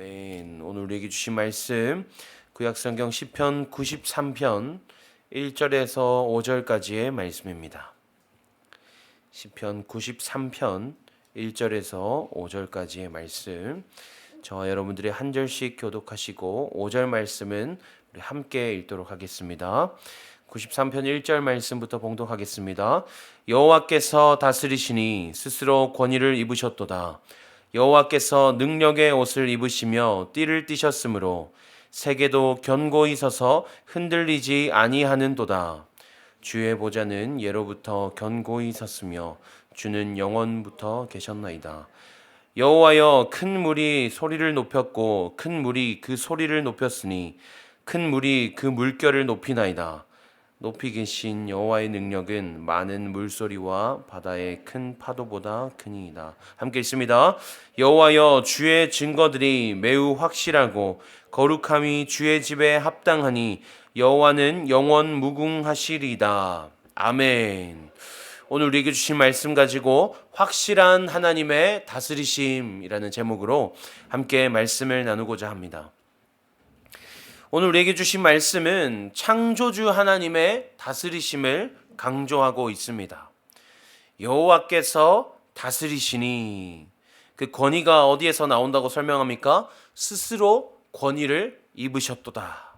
아멘. 오늘 우리에게 주신 말씀 구약성경 시편 93편 1절에서 5절까지의 말씀입니다. 시편 93편 1절에서 5절까지의 말씀, 저와 여러분들이 한 절씩 교독하시고 5절 말씀은 우리 함께 읽도록 하겠습니다. 93편 1절 말씀부터 봉독하겠습니다. 여호와께서 다스리시니 스스로 권위를 입으셨도다. 여호와께서 능력의 옷을 입으시며 띠를 띠셨으므로 세계도 견고히 서서 흔들리지 아니하는도다. 주의 보좌는 예로부터 견고히 섰으며 주는 영원부터 계셨나이다. 여호와여, 큰 물이 소리를 높였고 큰 물이 그 소리를 높였으니 큰 물이 그 물결을 높이나이다. 높이 계신 여호와의 능력은 많은 물소리와 바다의 큰 파도보다 크니이다. 함께 읽습니다. 여호와여, 주의 증거들이 매우 확실하고 거룩함이 주의 집에 합당하니 여호와는 영원 무궁하시리이다. 아멘. 오늘 우리에게 주신 말씀 가지고 확실한 하나님의 다스리심이라는 제목으로 함께 말씀을 나누고자 합니다. 오늘 우리에게 주신 말씀은 창조주 하나님의 다스리심을 강조하고 있습니다. 여호와께서 다스리시니, 그 권위가 어디에서 나온다고 설명합니까? 스스로 권위를 입으셨도다.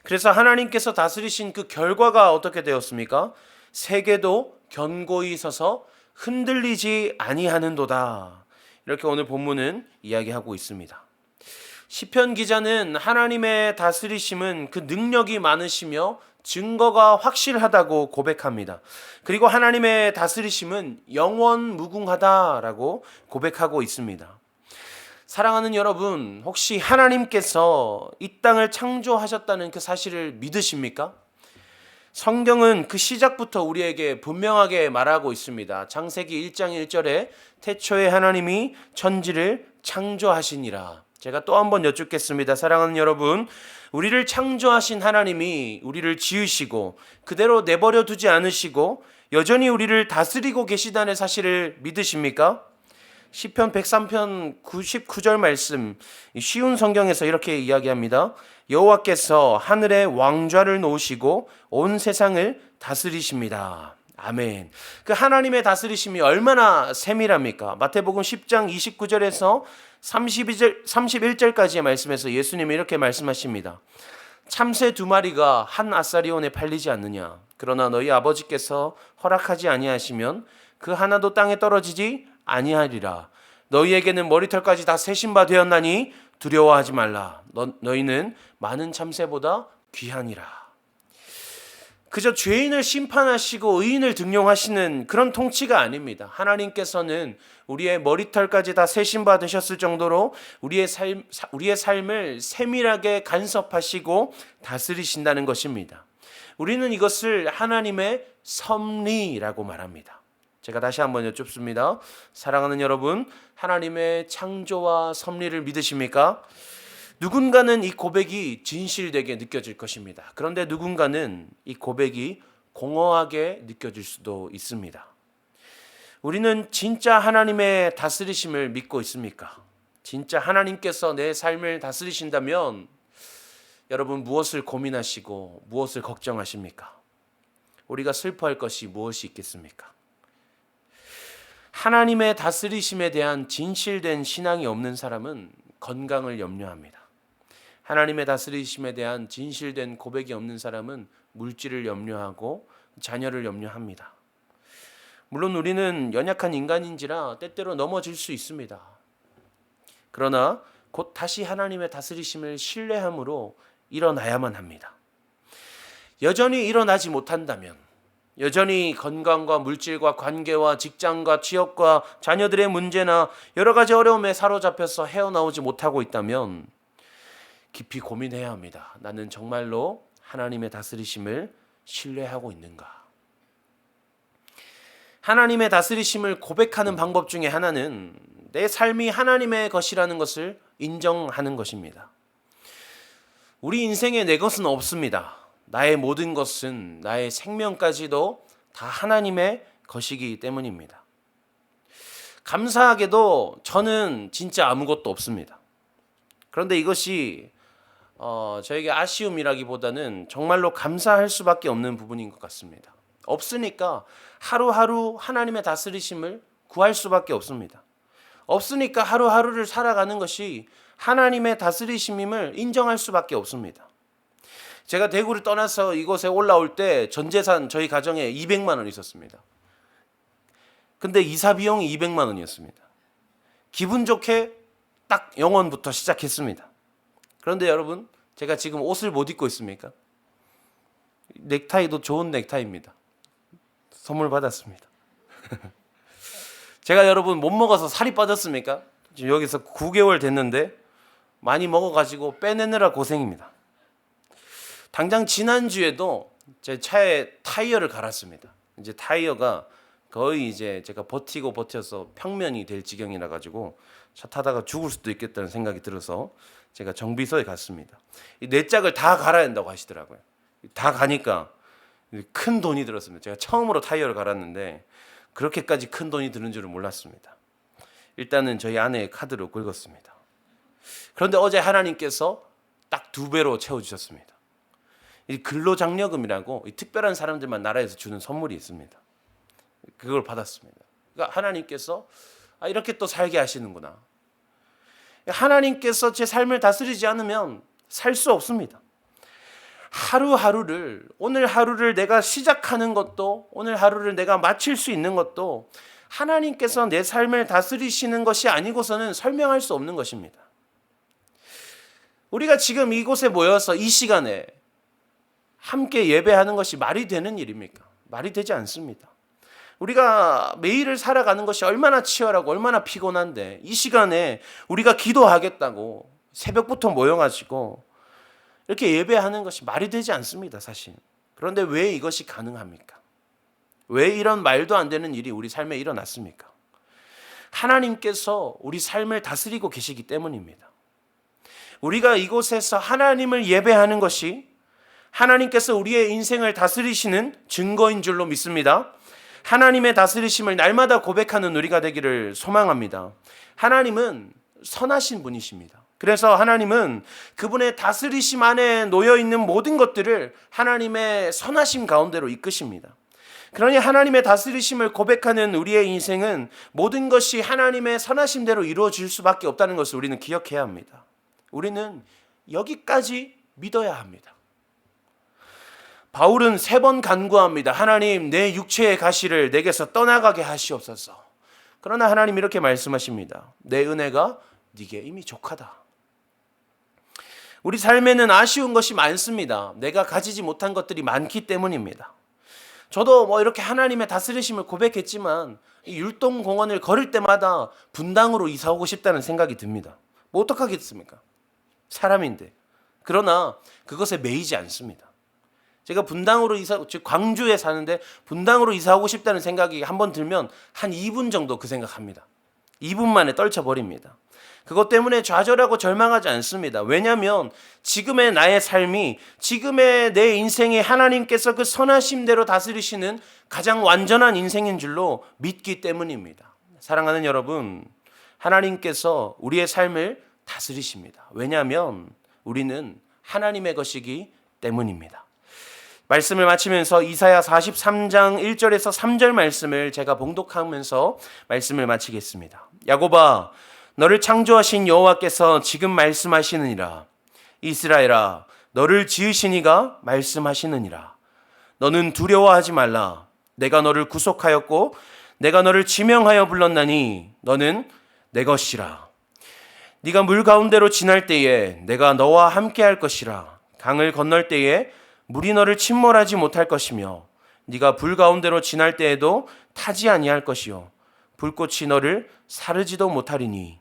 그래서 하나님께서 다스리신 그 결과가 어떻게 되었습니까? 세계도 견고히 서서 흔들리지 아니하는도다. 이렇게 오늘 본문은 이야기하고 있습니다. 시편 기자는 하나님의 다스리심은 그 능력이 많으시며 증거가 확실하다고 고백합니다. 그리고 하나님의 다스리심은 영원 무궁하다라고 고백하고 있습니다. 사랑하는 여러분, 혹시 하나님께서 이 땅을 창조하셨다는 그 사실을 믿으십니까? 성경은 그 시작부터 우리에게 분명하게 말하고 있습니다. 창세기 1장 1절에 태초에 하나님이 천지를 창조하시니라. 제가 또 한번 여쭙겠습니다. 사랑하는 여러분, 우리를 창조하신 하나님이 우리를 지으시고 그대로 내버려 두지 않으시고 여전히 우리를 다스리고 계시다는 사실을 믿으십니까? 시편 103편 99절 말씀, 쉬운 성경에서 이렇게 이야기합니다. 여호와께서 하늘에 왕좌를 놓으시고 온 세상을 다스리십니다. 아멘. 그 하나님의 다스리심이 얼마나 세밀합니까? 마태복음 10장 29절에서 31절까지의 말씀에서 예수님이 이렇게 말씀하십니다. 참새 2마리가 한 아사리온에 팔리지 않느냐? 그러나 너희 아버지께서 허락하지 아니하시면 그 하나도 땅에 떨어지지 아니하리라. 너희에게는 머리털까지 다 세신 바 되었나니 두려워하지 말라. 너희는 많은 참새보다 귀하니라. 그저 죄인을 심판하시고 의인을 등용하시는 그런 통치가 아닙니다. 하나님께서는 우리의 머리털까지 다 세신 바 되셨을 정도로 우리의 삶을 세밀하게 간섭하시고 다스리신다는 것입니다. 우리는 이것을 하나님의 섭리라고 말합니다. 제가 다시 한번 여쭙습니다. 사랑하는 여러분, 하나님의 창조와 섭리를 믿으십니까? 누군가는 이 고백이 진실되게 느껴질 것입니다. 그런데 누군가는 이 고백이 공허하게 느껴질 수도 있습니다. 우리는 진짜 하나님의 다스리심을 믿고 있습니까? 진짜 하나님께서 내 삶을 다스리신다면 여러분, 무엇을 고민하시고 무엇을 걱정하십니까? 우리가 슬퍼할 것이 무엇이 있겠습니까? 하나님의 다스리심에 대한 진실된 신앙이 없는 사람은 건강을 염려합니다. 하나님의 다스리심에 대한 진실된 고백이 없는 사람은 물질을 염려하고 자녀를 염려합니다. 물론 우리는 연약한 인간인지라 때때로 넘어질 수 있습니다. 그러나 곧 다시 하나님의 다스리심을 신뢰함으로 일어나야만 합니다. 여전히 일어나지 못한다면, 여전히 건강과 물질과 관계와 직장과 취업과 자녀들의 문제나 여러 가지 어려움에 사로잡혀서 헤어나오지 못하고 있다면 깊이 고민해야 합니다. 나는 정말로 하나님의 다스리심을 신뢰하고 있는가? 하나님의 다스리심을 고백하는 방법 중에 하나는 내 삶이 하나님의 것이라는 것을 인정하는 것입니다. 우리 인생에 내 것은 없습니다. 나의 모든 것은, 나의 생명까지도 다 하나님의 것이기 때문입니다. 감사하게도 저는 진짜 아무것도 없습니다. 그런데 이것이 저에게 아쉬움이라기보다는 정말로 감사할 수밖에 없는 부분인 것 같습니다. 없으니까 하루하루 하나님의 다스리심을 구할 수밖에 없습니다. 없으니까 하루하루를 살아가는 것이 하나님의 다스리심임을 인정할 수밖에 없습니다. 제가 대구를 떠나서 이곳에 올라올 때 전 재산 저희 가정에 200만 원 있었습니다. 근데 이사 비용이 200만 원이었습니다. 기분 좋게 딱 영원부터 시작했습니다. 그런데 여러분, 제가 지금 옷을 못 입고 있습니까? 넥타이도 좋은 넥타이입니다. 선물 받았습니다. 제가 여러분 못 먹어서 살이 빠졌습니까? 지금 여기서 9개월 됐는데 많이 먹어가지고 빼내느라 고생입니다. 당장 지난주에도 제 차에 타이어를 갈았습니다. 이제 타이어가 거의 이제 제가 버텨서 평면이 될 지경이라 가지고 차 타다가 죽을 수도 있겠다는 생각이 들어서 제가 정비소에 갔습니다. 이 네 짝을 다 갈아야 한다고 하시더라고요. 다 가니까 큰 돈이 들었습니다. 제가 처음으로 타이어를 갈았는데 그렇게까지 큰 돈이 드는 줄은 몰랐습니다. 일단은 저희 아내의 카드로 긁었습니다. 그런데 어제 하나님께서 딱 2배로 채워주셨습니다. 이 근로장려금이라고 이 특별한 사람들만 나라에서 주는 선물이 있습니다. 그걸 받았습니다. 그러니까 하나님께서 이렇게 또 살게 하시는구나. 하나님께서 제 삶을 다스리지 않으면 살 수 없습니다. 하루하루를, 오늘 하루를 내가 시작하는 것도, 오늘 하루를 내가 마칠 수 있는 것도 하나님께서 내 삶을 다스리시는 것이 아니고서는 설명할 수 없는 것입니다. 우리가 지금 이곳에 모여서 이 시간에 함께 예배하는 것이 말이 되는 일입니까? 말이 되지 않습니다. 우리가 매일을 살아가는 것이 얼마나 치열하고 얼마나 피곤한데 이 시간에 우리가 기도하겠다고 새벽부터 모여가지고 이렇게 예배하는 것이 말이 되지 않습니다, 사실. 그런데 왜 이것이 가능합니까? 왜 이런 말도 안 되는 일이 우리 삶에 일어났습니까? 하나님께서 우리 삶을 다스리고 계시기 때문입니다. 우리가 이곳에서 하나님을 예배하는 것이 하나님께서 우리의 인생을 다스리시는 증거인 줄로 믿습니다. 하나님의 다스리심을 날마다 고백하는 우리가 되기를 소망합니다. 하나님은 선하신 분이십니다. 그래서 하나님은 그분의 다스리심 안에 놓여있는 모든 것들을 하나님의 선하심 가운데로 이끄십니다. 그러니 하나님의 다스리심을 고백하는 우리의 인생은 모든 것이 하나님의 선하심대로 이루어질 수밖에 없다는 것을 우리는 기억해야 합니다. 우리는 여기까지 믿어야 합니다. 바울은 3번 간구합니다. 하나님, 내 육체의 가시를 내게서 떠나가게 하시옵소서. 그러나 하나님 이렇게 말씀하십니다. 내 은혜가 네게 이미 족하다. 우리 삶에는 아쉬운 것이 많습니다. 내가 가지지 못한 것들이 많기 때문입니다. 저도 이렇게 하나님의 다스리심을 고백했지만 이 율동공원을 걸을 때마다 분당으로 이사 오고 싶다는 생각이 듭니다. 뭐 어떡하겠습니까? 사람인데. 그러나 그것에 매이지 않습니다. 제가 분당으로 즉 광주에 사는데 분당으로 이사하고 싶다는 생각이 한번 들면 한 2분 정도 그 생각합니다. 2분 만에 떨쳐버립니다. 그것 때문에 좌절하고 절망하지 않습니다. 왜냐하면 지금의 나의 삶이, 지금의 내 인생이 하나님께서 그 선하심대로 다스리시는 가장 완전한 인생인 줄로 믿기 때문입니다. 사랑하는 여러분, 하나님께서 우리의 삶을 다스리십니다. 왜냐하면 우리는 하나님의 것이기 때문입니다. 말씀을 마치면서 이사야 43장 1절에서 3절 말씀을 제가 봉독하면서 말씀을 마치겠습니다. 야곱아, 너를 창조하신 여호와께서 지금 말씀하시느니라. 이스라엘아, 너를 지으신 이가 말씀하시느니라. 너는 두려워하지 말라. 내가 너를 구속하였고 내가 너를 지명하여 불렀나니 너는 내 것이라. 네가 물 가운데로 지날 때에 내가 너와 함께 할 것이라. 강을 건널 때에 물이 너를 침몰하지 못할 것이며 네가 불 가운데로 지날 때에도 타지 아니할 것이요 불꽃이 너를 사르지도 못하리니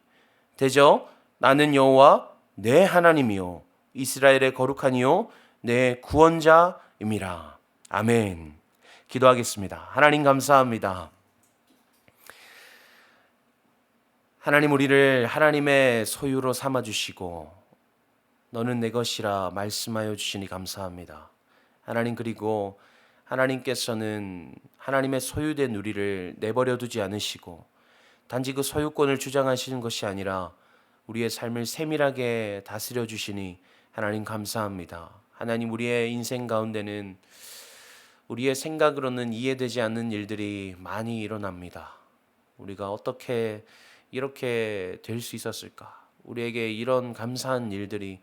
대저 나는 여호와 내 하나님이요 이스라엘의 거룩한 이요 내 구원자임이라. 아멘. 기도하겠습니다. 하나님 감사합니다. 하나님, 우리를 하나님의 소유로 삼아주시고 너는 내 것이라 말씀하여 주시니 감사합니다. 하나님, 그리고 하나님께서는 하나님의 소유된 우리를 내버려 두지 않으시고 단지 그 소유권을 주장하시는 것이 아니라 우리의 삶을 세밀하게 다스려 주시니 하나님 감사합니다. 하나님, 우리의 인생 가운데는 우리의 생각으로는 이해되지 않는 일들이 많이 일어납니다. 우리가 어떻게 이렇게 될 수 있었을까? 우리에게 이런 감사한 일들이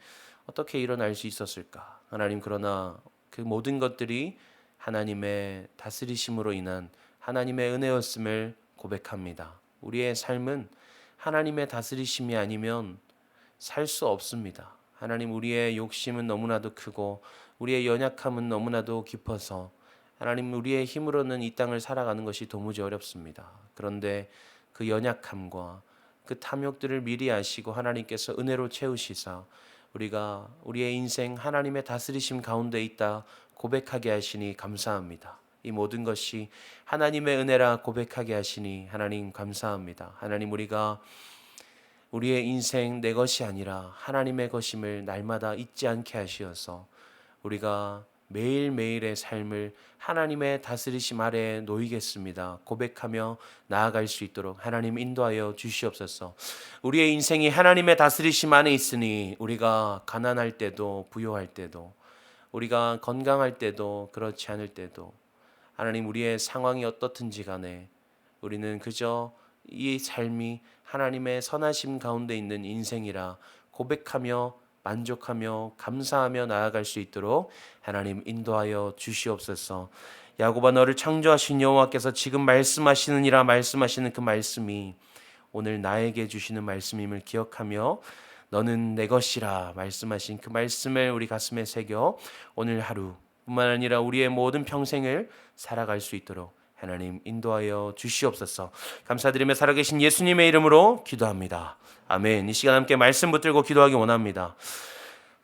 어떻게 일어날 수 있었을까? 하나님, 그러나 그 모든 것들이 하나님의 다스리심으로 인한 하나님의 은혜였음을 고백합니다. 우리의 삶은 하나님의 다스리심이 아니면 살 수 없습니다. 하나님, 우리의 욕심은 너무나도 크고 우리의 연약함은 너무나도 깊어서 하나님, 우리의 힘으로는 이 땅을 살아가는 것이 도무지 어렵습니다. 그런데 그 연약함과 그 탐욕들을 미리 아시고 하나님께서 은혜로 채우시사 우리가 우리의 인생 하나님의 다스리심 가운데 있다 고백하게 하시니 감사합니다. 이 모든 것이 하나님의 은혜라 고백하게 하시니 하나님 감사합니다. 하나님, 우리가 우리의 인생 내 것이 아니라 하나님의 것임을 날마다 잊지 않게 하시어서 우리가 매일매일의 삶을 하나님의 다스리심 아래에 놓이겠습니다 고백하며 나아갈 수 있도록 하나님 인도하여 주시옵소서. 우리의 인생이 하나님의 다스리심 안에 있으니 우리가 가난할 때도 부요할 때도 우리가 건강할 때도 그렇지 않을 때도 하나님, 우리의 상황이 어떻든지 간에 우리는 그저 이 삶이 하나님의 선하심 가운데 있는 인생이라 고백하며 만족하며 감사하며 나아갈 수 있도록 하나님 인도하여 주시옵소서. 야곱아, 너를 창조하신 여호와께서 지금 말씀하시느니라 말씀하시는 그 말씀이 오늘 나에게 주시는 말씀임을 기억하며 너는 내 것이라 말씀하신 그 말씀을 우리 가슴에 새겨 오늘 하루뿐만 아니라 우리의 모든 평생을 살아갈 수 있도록 하나님 인도하여 주시옵소서. 감사드리며 살아계신 예수님의 이름으로 기도합니다. 아멘. 이 시간 함께 말씀 붙들고 기도하기 원합니다.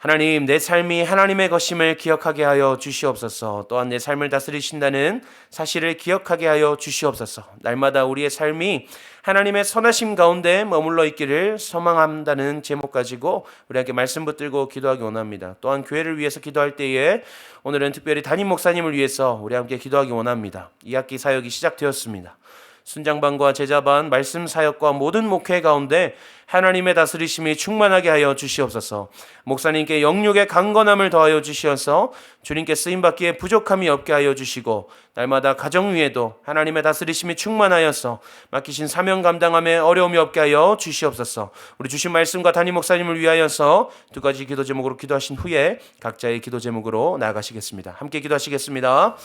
하나님, 내 삶이 하나님의 것임을 기억하게 하여 주시옵소서. 또한 내 삶을 다스리신다는 사실을 기억하게 하여 주시옵소서. 날마다 우리의 삶이 하나님의 선하심 가운데 머물러 있기를 소망한다는 제목 가지고 우리 함께 말씀 붙들고 기도하기 원합니다. 또한 교회를 위해서 기도할 때에 오늘은 특별히 담임 목사님을 위해서 우리 함께 기도하기 원합니다. 2학기 사역이 시작되었습니다. 순장반과 제자반, 말씀 사역과 모든 목회 가운데 하나님의 다스리심이 충만하게 하여 주시옵소서. 목사님께 영육의 강건함을 더하여 주시어서 주님께 쓰임받기에 부족함이 없게 하여 주시고 날마다 가정 위에도 하나님의 다스리심이 충만하여서 맡기신 사명 감당함에 어려움이 없게 하여 주시옵소서. 우리 주신 말씀과 담임 목사님을 위하여서 두 가지 기도 제목으로 기도하신 후에 각자의 기도 제목으로 나아가시겠습니다. 함께 기도하시겠습니다.